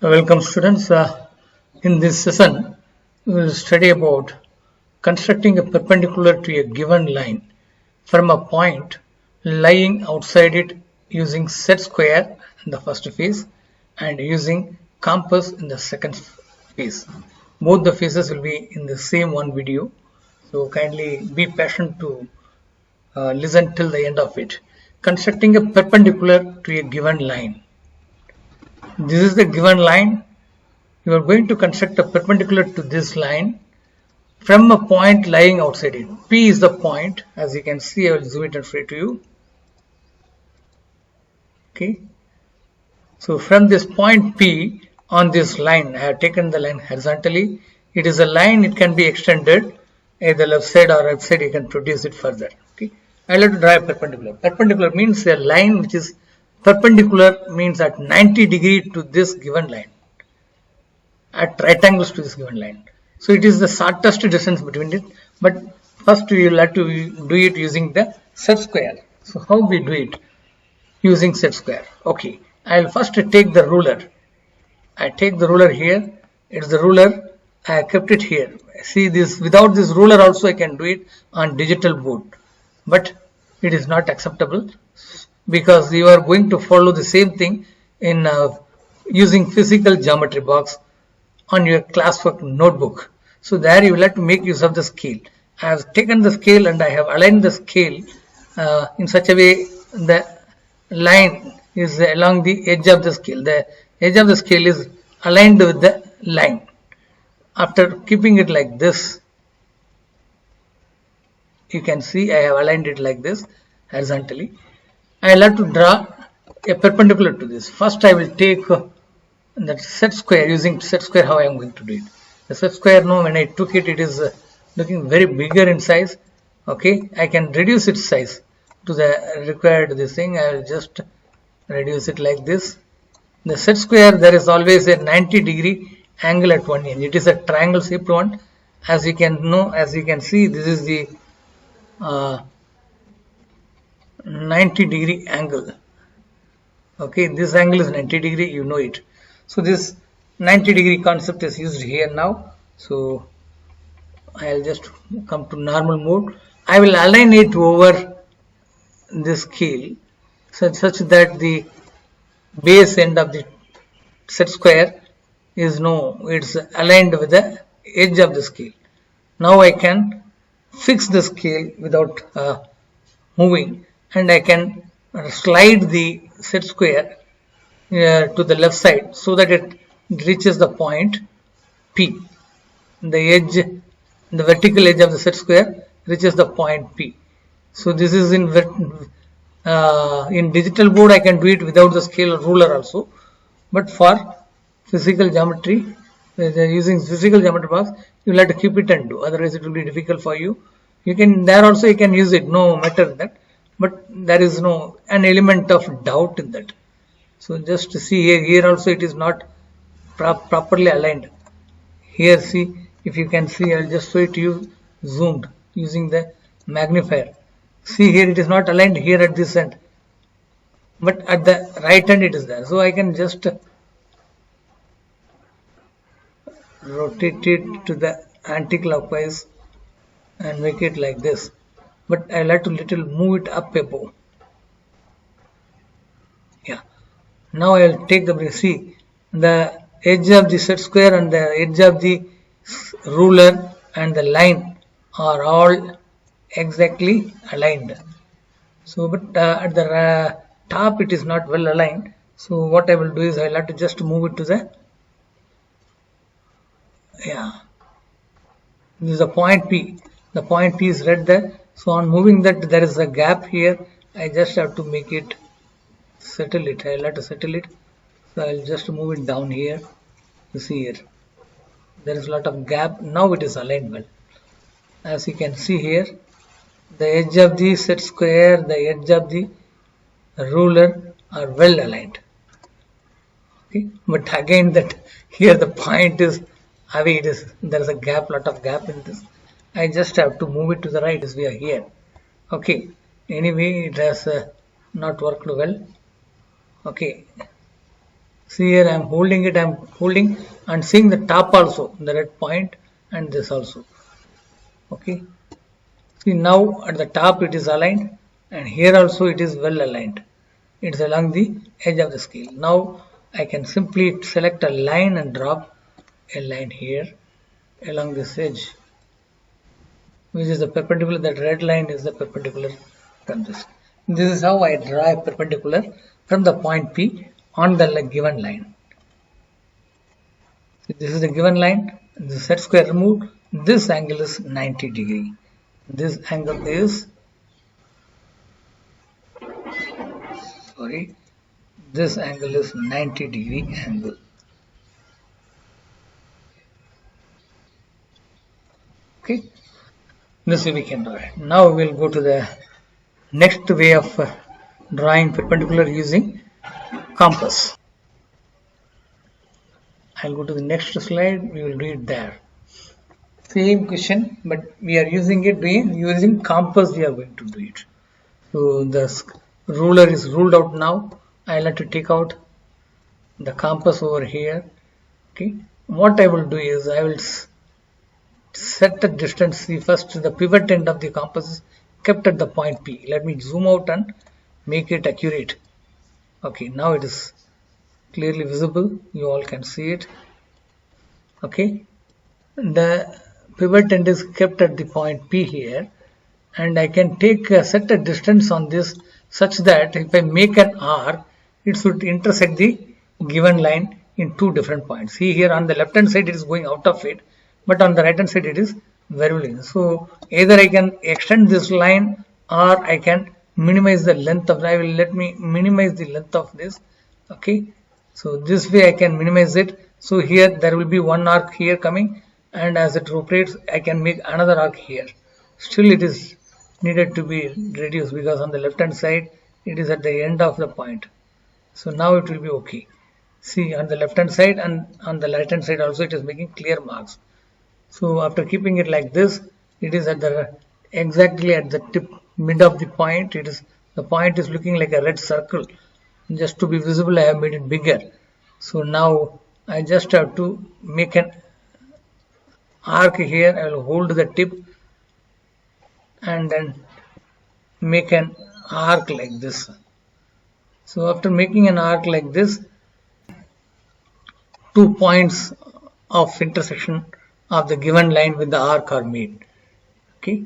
Welcome students. In this session, we will study about constructing a perpendicular to a given line from a point lying outside it using set square in the first phase and using compass in the second phase. Both the phases will be in the same one video, so kindly be patient to listen till the end of it. Constructing a perpendicular to a given line. This is the given line. You are going to construct a perpendicular to this line from a point lying outside it. P is the point. As you can see, I will zoom it and show it to you. Okay. So from this point P on this line, I have taken the line horizontally. It is a line, it can be extended either left side or right side, you can produce it further. Okay. I will have to draw a perpendicular. Perpendicular means a line which is perpendicular, means at 90 degree to this given line, at right angles to this given line. So it is the shortest distance between it, but first we will have to do it using the set square. So how we do it? Using set square. Okay, I will first take the ruler. I take the ruler here. It's the ruler. I kept it here. See this, without this ruler also I can do it on digital board, but it is not acceptable because you are going to follow the same thing in using physical geometry box on your classwork notebook. So there you will have to make use of the scale. I have taken the scale and I have aligned the scale in such a way the line is along the edge of the scale. The edge of the scale is aligned with the line. After keeping it like this, you can see I have aligned it like this horizontally. I will have to draw a perpendicular to this. First I will take that set square. Using set square, how I am going to do it. The set square, no, when I took it, it is looking very bigger in size. Okay, I can reduce its size to the required this thing. I will just reduce it like this. The set square, there is always a 90 degree angle at one end. It is a triangle shaped one. As you can know, as you can see, this is the 90 degree angle. Okay, this angle is 90 degree, you know it. So this 90 degree concept is used here now. So I'll just come to normal mode. I will align it over this scale such that the base end of the set square is it's aligned with the edge of the scale. Now I can fix the scale without moving, and I can slide the set square to the left side so that it reaches the point P. The edge, the vertical edge of the set square reaches the point P. So this is in digital board I can do it without the scale or ruler also, but for physical geometry, using physical geometry box, you will have to keep it and do, otherwise it will be difficult for you. You can there also you can use it, no matter that, but there is no an element of doubt in that. So just see here also it is not properly aligned. Here see, if you can see, I will just show it to you zoomed using the magnifier. See here it is not aligned here at this end, but at the right end it is there. So I can just rotate it to the anti-clockwise and make it like this, but I will have to little move it up above. Yeah. Now I will take the, see, the edge of the set square and the edge of the ruler and the line are all exactly aligned. So but at the top it is not well aligned. So what I will do is I will have to just move it to the, yeah, this is the point P. The point P is right there. So on moving that, there is a gap here. I just have to make it, settle it. I will have to settle it. So I will just move it down here. You see here, there is a lot of gap. Now it is aligned well. As you can see here, the edge of the set square, the edge of the ruler are well aligned. Okay, but again that here the point is away. It is, there is a gap, lot of gap in this. I just have to move it to the right as we are here. Okay, anyway it has not worked well. Okay, See here I am holding it, I am holding and seeing the top also, the red point and this also. Okay. See now at the top it is aligned and here also it is well aligned. It is along the edge of the scale. Now I can simply select a line and drop a line here along this edge, which is the perpendicular. That red line is the perpendicular from this. This is how I draw a perpendicular from the point P on the given line. So this is the given line. The set square removed. This angle is 90 degree. This angle is this angle is 90 degree angle. Okay, this way we can draw it. Now we will go to the next way of drawing perpendicular using compass. I'll go to the next slide. We will read there. Same question, but we are using it using compass. We are going to do it. So the ruler is ruled out now. I'll have to take out the compass over here. Okay, what I will do is I will set the distance. See, first the pivot end of the compass is kept at the point P. Let me zoom out and make it accurate. Okay, now it is clearly visible. You all can see it. Okay, the pivot end is kept at the point P here, and I can set a distance on this such that if I make an arc, it should intersect the given line in two different points. See here on the left hand side it is going out of it, but on the right hand side it is very well in. So either I can extend this line or I can minimize the length of. Let me minimize the length of this. Okay, so this way I can minimize it. So here there will be one arc here coming, and as it rotates I can make another arc here. Still it is needed to be reduced because on the left hand side it is at the end of the point. So now it will be okay. See, on the left hand side and on the right hand side also it is making clear marks. So after keeping it like this, it is at exactly at the tip mid of the point. The point is looking like a red circle. Just to be visible I have made it bigger. So now I just have to make an arc here. I will hold the tip and then make an arc like this. So after making an arc like this, 2 points of intersection of the given line with the arc are made. Okay,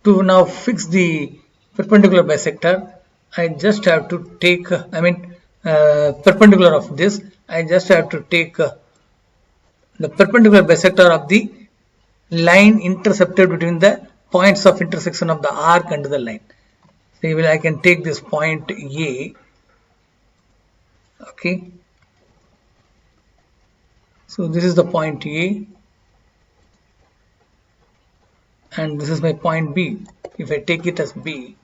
to now fix the perpendicular bisector, I just have to take perpendicular of this. I just have to take the perpendicular bisector of the line intercepted between the points of intersection of the arc and the line. So I can take this point A. Okay, so this is the point A and this is my point B. If I take it as B,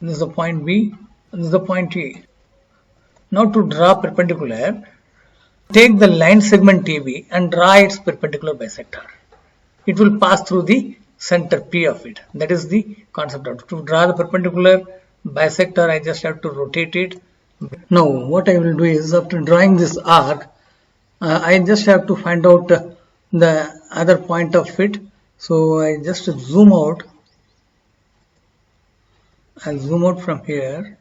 this is the point B and this is the point A. Now to draw perpendicular, take the line segment AB and draw its perpendicular bisector. It will pass through the center P of it. That is the concept of to draw the perpendicular bisector. I just have to rotate it. Now what I will do is, after drawing this arc, I just have to find out the other point of it. So I just zoom out. I'll zoom out from here.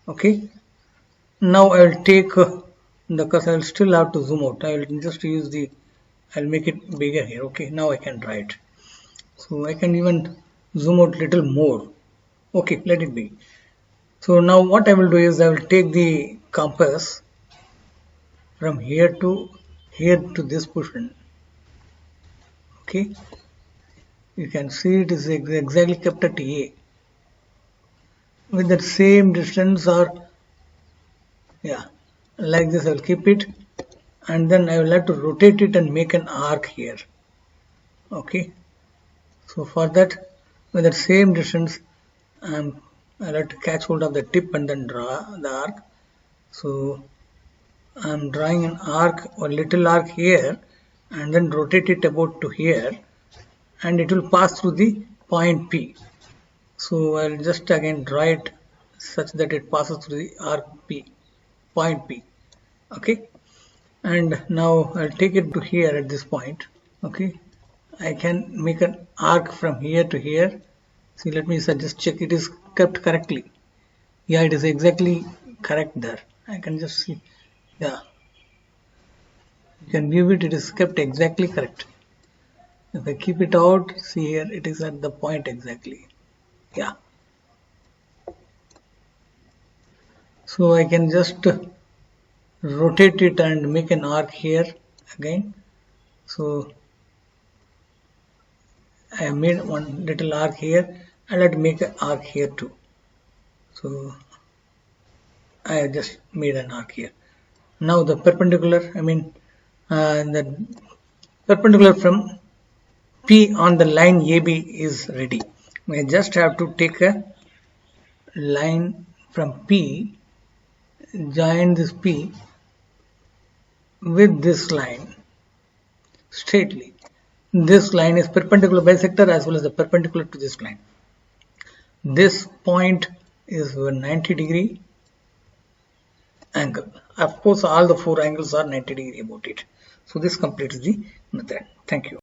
Okay, now I will take the cursor. I will still have to zoom out. I will just use I'll make it bigger here. Okay, now I can draw it. So I can even zoom out little more. Okay, let it be. So now what I will do is I will take the compass from here to this position. Okay, you can see it is exactly kept at A with the same distance, or yeah, like this. I will keep it and then I will have to rotate it and make an arc here. Okay, so for that, with the same distance, I'll have to catch hold of the tip and then draw the arc. So I'm drawing an arc or little arc here and then rotate it about to here, and it will pass through the point P. So I'll just again draw it such that it passes through the arc P, point P. Okay, and now I'll take it to here at this point. Okay, I can make an arc from here to here. See, let me just check it is kept correctly. Yeah, it is exactly correct there. I can just see. Yeah, you can view it, it is kept exactly correct. If I keep it out, see here, it is at the point exactly. Yeah. So I can just rotate it and make an arc here again. So I have made one little arc here, and let me make an arc here too. So I have just made an arc here. Now the perpendicular, the perpendicular from P on the line AB is ready. I just have to take a line from P, join this P with this line straightly. This line is perpendicular bisector as well as the perpendicular to this line. This point is a 90-degree angle. Of course, all the four angles are 90 degree about it. So this completes the method. Thank you.